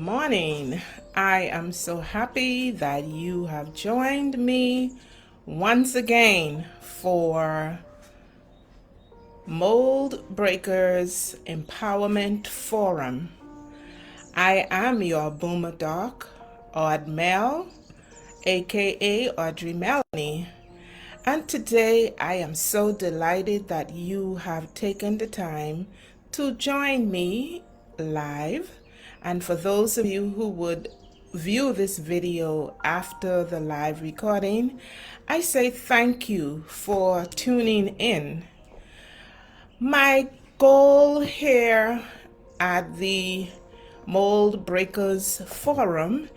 morning. I am so happy that you have joined me once again for Mold Breakers Empowerment Forum. I am your boomer Doc Aud-Mel, aka Audrey Melanie. And today I am so delighted that you have taken the time to join me live. And for those of you who would view this video after the live recording, I say thank you for tuning in. My goal here at the Mold Breakers Forum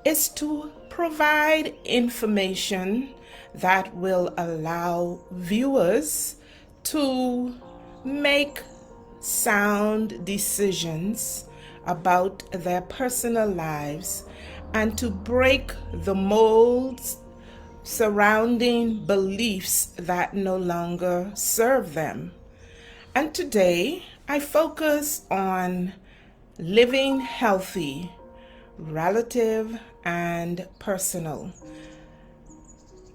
is to provide information that will allow viewers to make sound decisions about their personal lives and to break the molds surrounding beliefs that no longer serve them. And today I focus on living healthy, relative and personal.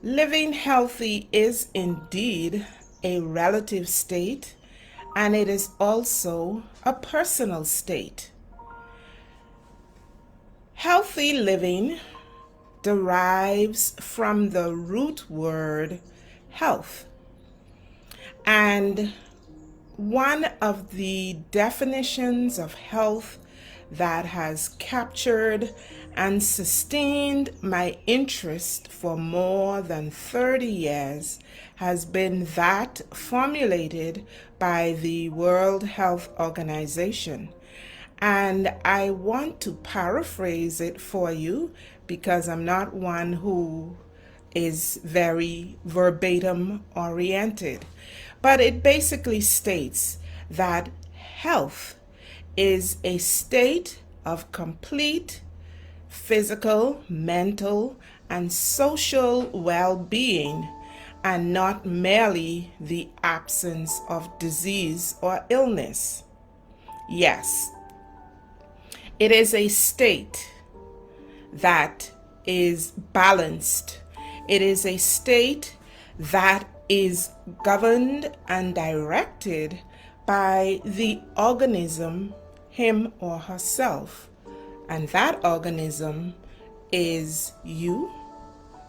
Living healthy is indeed a relative state, and it is also a personal state. Healthy living derives from the root word health. And one of the definitions of health that has captured and sustained my interest for more than 30 years has been that formulated by the World Health Organization. And I want to paraphrase it for you because I'm not one who is very verbatim oriented. But it basically states that health is a state of complete physical, mental, and social well-being, and not merely the absence of disease or illness. Yes, it is a state that is balanced. It is a state that is governed and directed by the organism, him or herself. And that organism is you,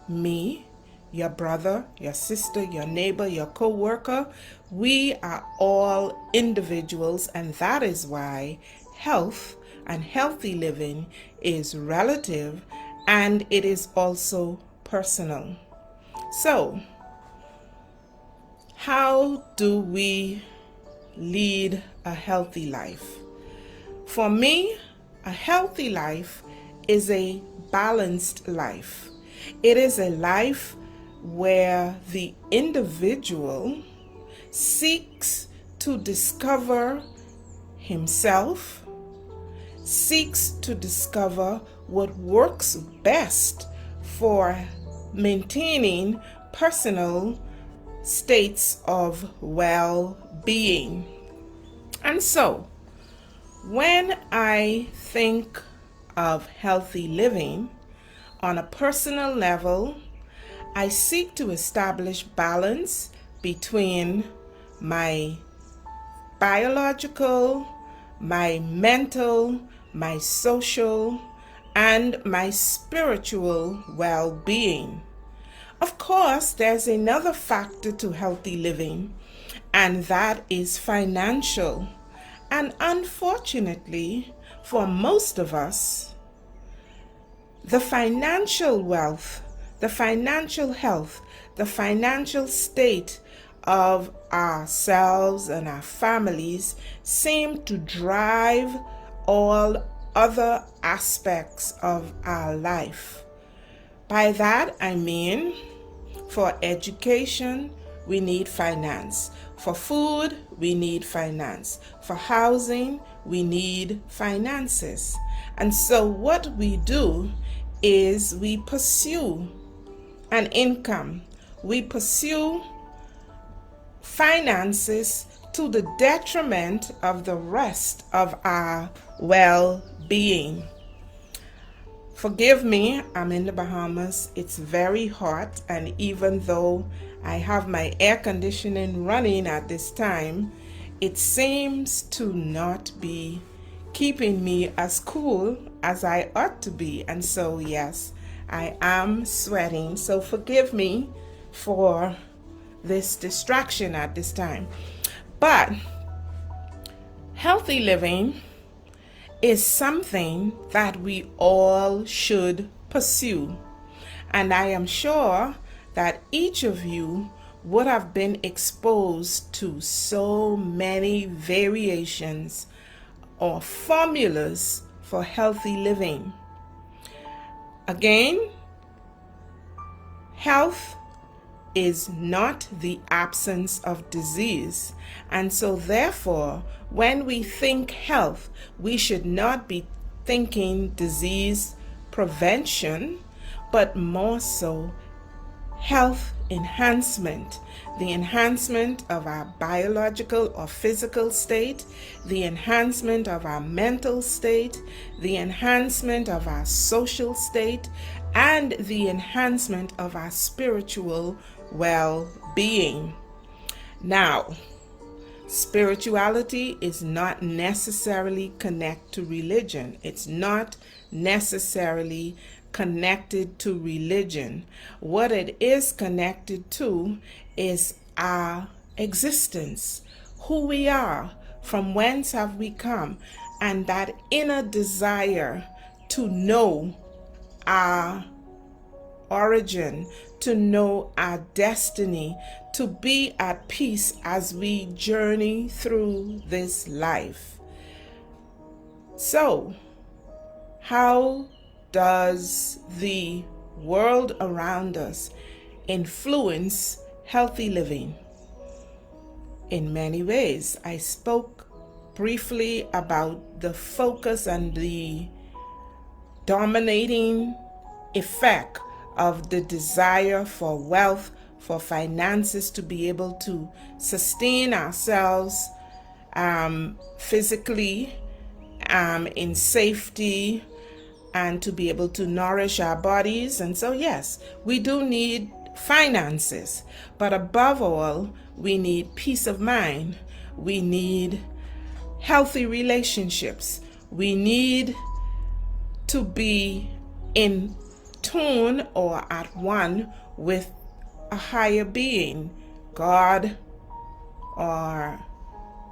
me, your brother, your sister, your neighbor, your co-worker. We are all individuals, and that is why health and healthy living is relative, and it is also personal. So, how do we lead a healthy life? For me, a healthy life is a balanced life. It is a life where the individual seeks to discover himself, seeks to discover what works best for maintaining personal states of well-being. And so, when I think of healthy living on a personal level, I seek to establish balance between my biological, my mental, my social, and my spiritual well-being. Of course, there's another factor to healthy living, and that is financial. And unfortunately, for most of us, the financial wealth, the financial health, the financial state of ourselves and our families seem to drive all other aspects of our life. By that I mean, for education, we need finance. For food, we need finance. For housing, we need finances. And so what we do is we pursue an income. We pursue finances to the detriment of the rest of our well-being. Forgive me, I'm in the Bahamas. It's very hot, and even though I have my air conditioning running at this time, it seems to not be keeping me as cool as I ought to be. And so, yes, I am sweating. So forgive me for this distraction at this time. But healthy living is something that we all should pursue. And I am sure that each of you would have been exposed to so many variations or formulas for healthy living. Again, health is not the absence of disease. And so therefore, when we think health, we should not be thinking disease prevention, but more so health enhancement, the enhancement of our biological or physical state, the enhancement of our mental state, the enhancement of our social state, and the enhancement of our spiritual well-being. Now, spirituality is not necessarily connected to religion. It's not necessarily connected to religion. What it is connected to is our existence, who we are, from whence have we come, and that inner desire to know our origin, to know our destiny, to be at peace as we journey through this life. So, how does the world around us influence healthy living? In many ways. I spoke briefly about the focus and the dominating effect of the desire for wealth, for finances, to be able to sustain ourselves physically, in safety, and to be able to nourish our bodies. And so, yes, we do need finances, but above all, we need peace of mind. We need healthy relationships. We need to be in tune or at one with a higher being, God, or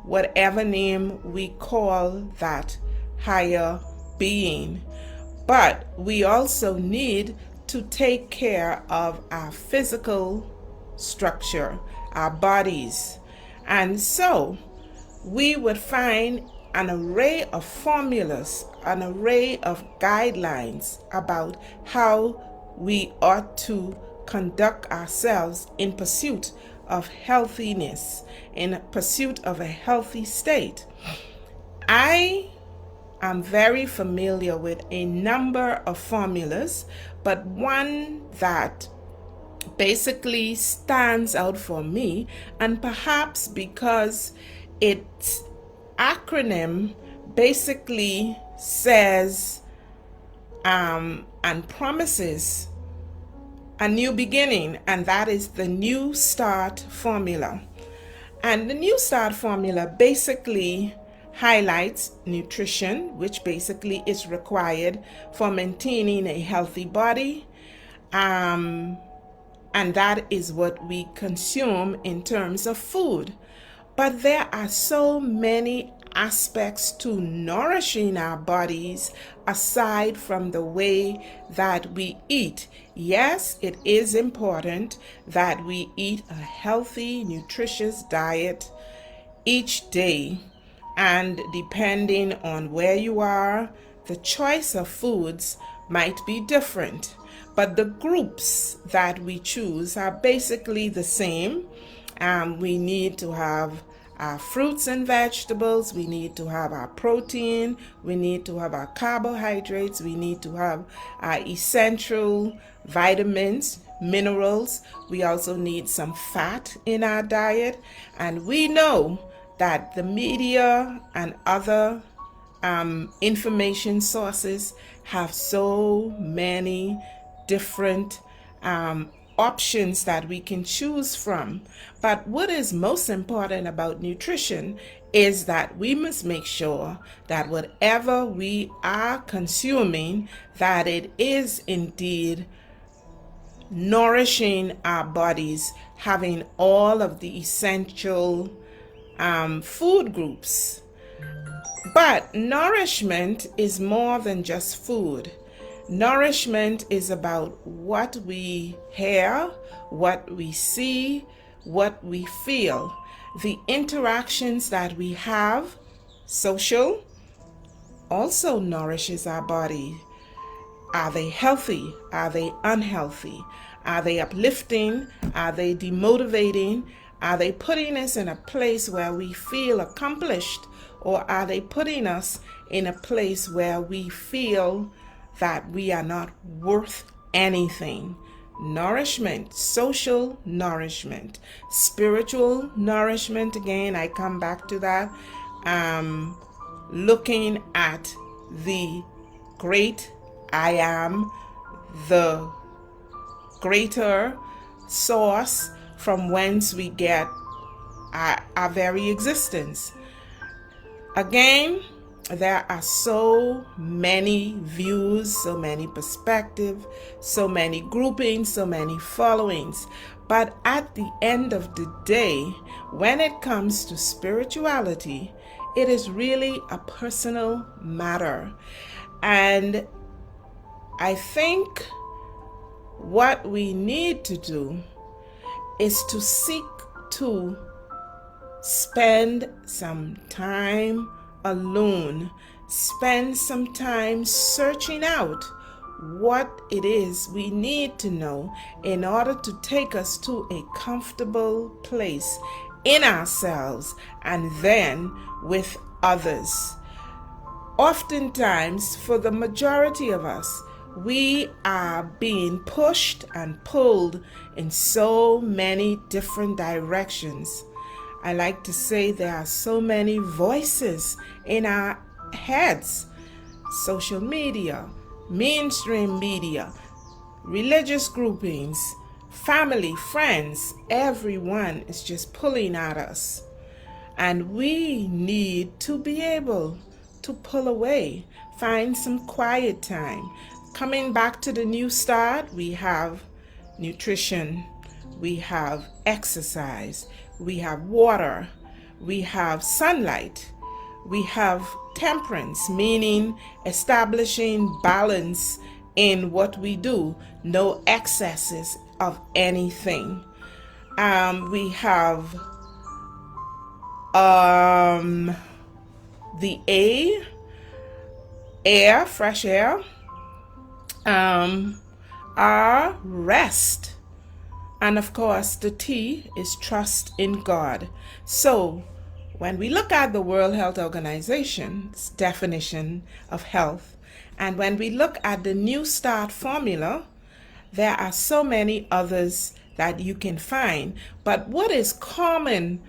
whatever name we call that higher being. But we also need to take care of our physical structure, our bodies. And so we would find an array of formulas, an array of guidelines about how we ought to conduct ourselves in pursuit of healthiness, in pursuit of a healthy state. I am very familiar with a number of formulas, but one that basically stands out for me, and perhaps because its acronym basically says and promises a new beginning, and that is the New Start formula. And the New Start formula basically highlights nutrition, which basically is required for maintaining a healthy body, and that is what we consume in terms of food. But there are so many aspects to nourishing our bodies aside from the way that we eat. Yes, it is important that we eat a healthy, nutritious diet each day. And depending on where you are, the choice of foods might be different. But the groups that we choose are basically the same. We need to have our fruits and vegetables, we need to have our protein, we need to have our carbohydrates, we need to have our essential vitamins, minerals. We also need some fat in our diet. And we know that the media and other information sources have so many different options that we can choose from. But what is most important about nutrition is that we must make sure that whatever we are consuming, that it is indeed nourishing our bodies, having all of the essential food groups. But nourishment is more than just food. Nourishment is about what we hear, what we see, what we feel, the interactions that we have. Social also nourishes our body. Are they healthy? Are they unhealthy? Are they uplifting? Are they demotivating? Are they putting us in a place where we feel accomplished? Or are they putting us in a place where we feel that we are not worth anything? Nourishment, social nourishment, spiritual nourishment. Again, I come back to that. Looking at the great I am, the greater source from whence we get our very existence. Again, there are so many views, so many perspectives, so many groupings, so many followings. But at the end of the day, when it comes to spirituality, it is really a personal matter. And I think what we need to do is to seek to spend some time alone, spend some time searching out what it is we need to know in order to take us to a comfortable place in ourselves and then with others. Oftentimes, for the majority of us, we are being pushed and pulled in so many different directions. I like to say there are so many voices in our heads. Social media, mainstream media, religious groupings, family, friends, everyone is just pulling at us. And we need to be able to pull away, find some quiet time. Coming back to the new start, we have nutrition, we have exercise, we have water, we have sunlight, we have temperance, meaning establishing balance in what we do, no excesses of anything. We have the air, fresh air, our rest, and of course the T is trust in God. So when we look at the World Health Organization's definition of health, and when we look at the New Start formula, there are so many others that you can find. But what is common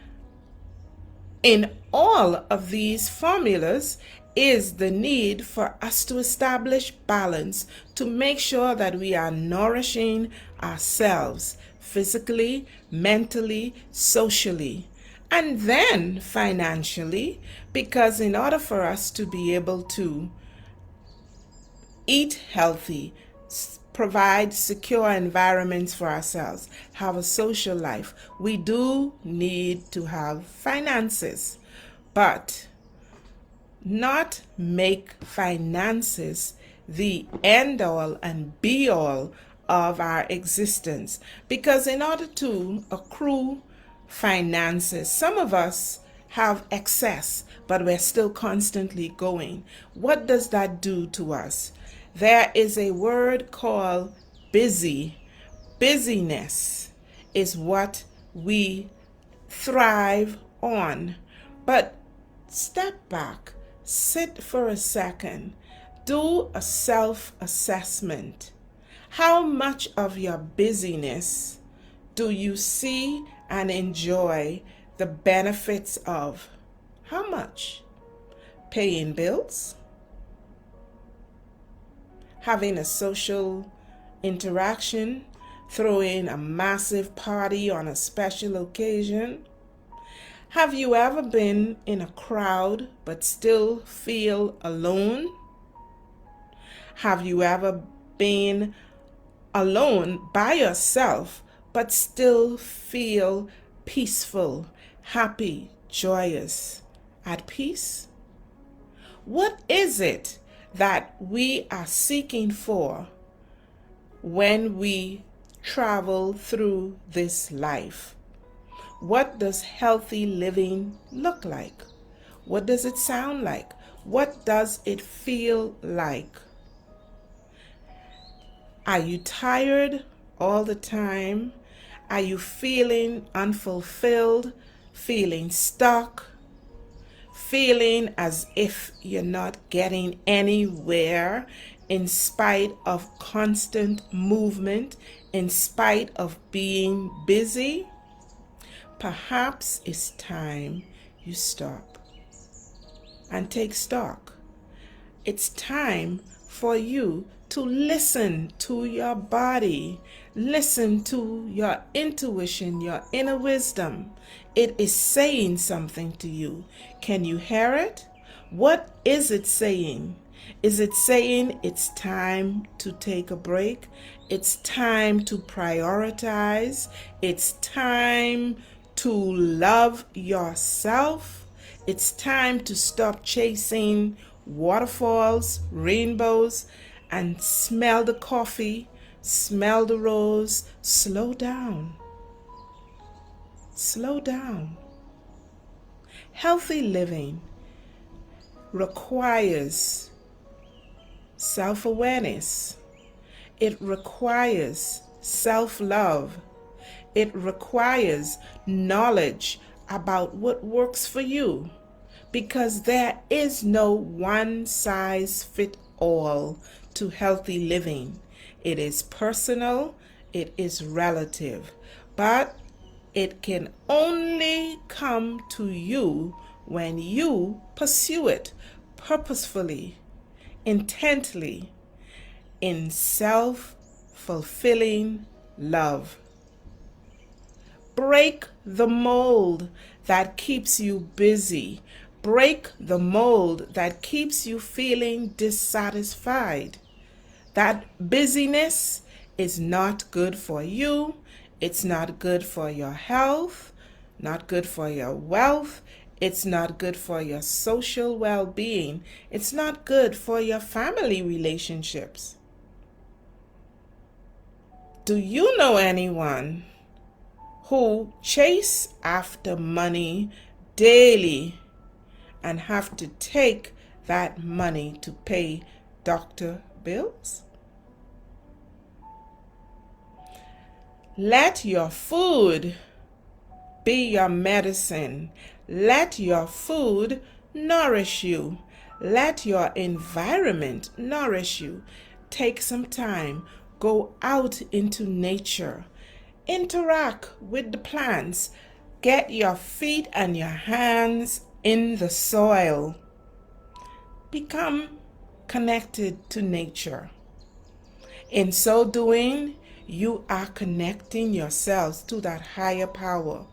in all of these formulas is the need for us to establish balance, to make sure that we are nourishing ourselves physically, mentally, socially, and then financially, because in order for us to be able to eat healthy, provide secure environments for ourselves, have a social life, we do need to have finances, but not make finances the end all and be all of our existence. Because in order to accrue finances, some of us have excess, but we're still constantly going. What does that do to us? There is a word called busy. Busyness is what we thrive on. But step back, sit for a second, do a self-assessment. How much of your busyness do you see and enjoy the benefits of? How much? Paying bills? having a social interaction, throwing a massive party on a special occasion? Have you ever been in a crowd but still feel alone? Have you ever been alone by yourself but still feel peaceful, happy, joyous, at peace? What is it that we are seeking for when we travel through this life? What does healthy living look like? What does it sound like? What does it feel like? Are you tired all the time? Are you feeling unfulfilled, feeling stuck, feeling as if you're not getting anywhere in spite of constant movement, in spite of being busy? Perhaps it's time you stop and take stock. It's time for you to listen to your body, listen to your intuition, your inner wisdom. It is saying something to you. Can you hear it? What is it saying? Is it saying it's time to take a break? It's time to prioritize. It's time to love yourself. It's time to stop chasing waterfalls, rainbows, and smell the coffee, smell the rose. Slow down. Slow down. Healthy living requires self-awareness. It requires self-love. It requires knowledge about what works for you, because there is no one size fit all to healthy living. It is personal, it is relative, but it can only come to you when you pursue it purposefully, intently, in self-fulfilling love. Break the mold that keeps you busy. Break the mold that keeps you feeling dissatisfied. That busyness is not good for you. It's not good for your health, not good for your wealth. It's not good for your social well-being. It's not good for your family relationships. Do you know anyone who chase after money daily and have to take that money to pay doctor bills? Let your food be your medicine. Let your food nourish you. Let your environment nourish you. Take some time. Go out into nature. Interact with the plants. Get your feet and your hands in the soil. Become connected to nature. In so doing, you are connecting yourselves to that higher power.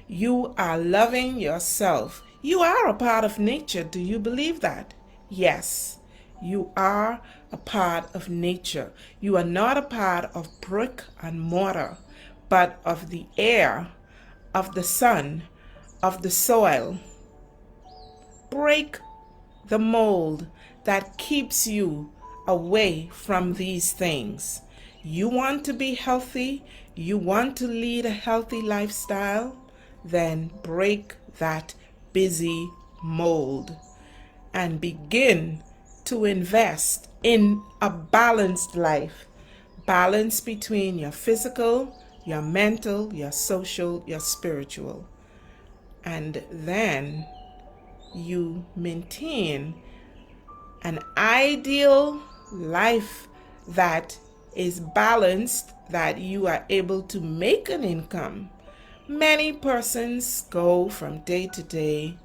You are loving yourself. You are a part of nature. Do you believe that? Yes, you are a part of nature. You are not a part of brick and mortar, but of the air, of the sun, of the soil. Break the mold that keeps you away from these things. You want to be healthy? You want to lead a healthy lifestyle? Then break that busy mold and begin to invest in a balanced life. Balance between your physical, your mental, your social, your spiritual. And then you maintain an ideal life that is balanced, that you are able to make an income. Many persons go from day to day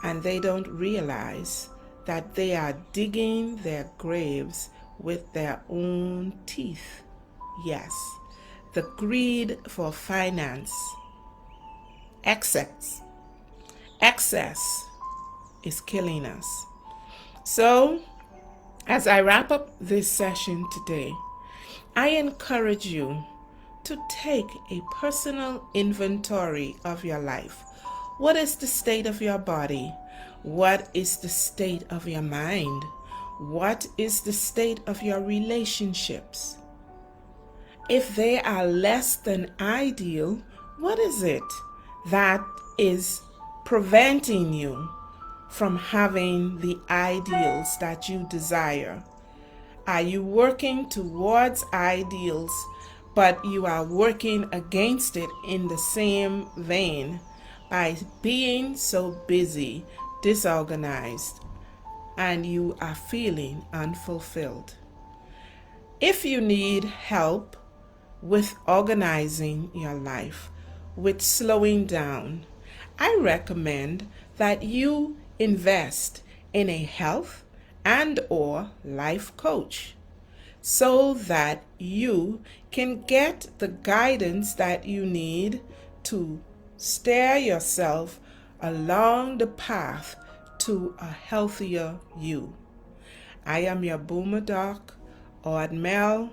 and they don't realize that they are digging their graves with their own teeth. Yes, the greed for finance, excess is killing us. So, as I wrap up this session today, I encourage you to take a personal inventory of your life. What is the state of your body? What is the state of your mind? What is the state of your relationships? If they are less than ideal, what is it that is preventing you from having the ideals that you desire? Are you working towards ideals, but you are working against it in the same vein by being so busy, disorganized, and you are feeling unfulfilled? If you need help with organizing your life, with slowing down, I recommend that you invest in a health and or life coach so that you can get the guidance that you need to steer yourself along the path to a healthier you. I am your boomer Doc Aud-Mel,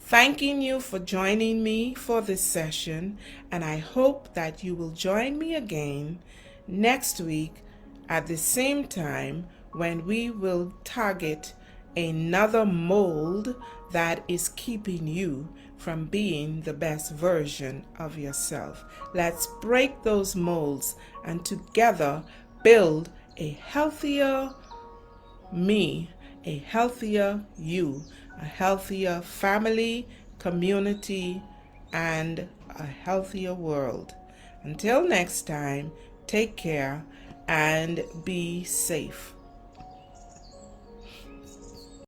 thanking you for joining me for this session, and I hope that you will join me again next week at the same time when we will target another mold that is keeping you from being the best version of yourself. Let's break those molds and together build a healthier me, a healthier you, a healthier family, community, and a healthier world. Until next time, take care and be safe.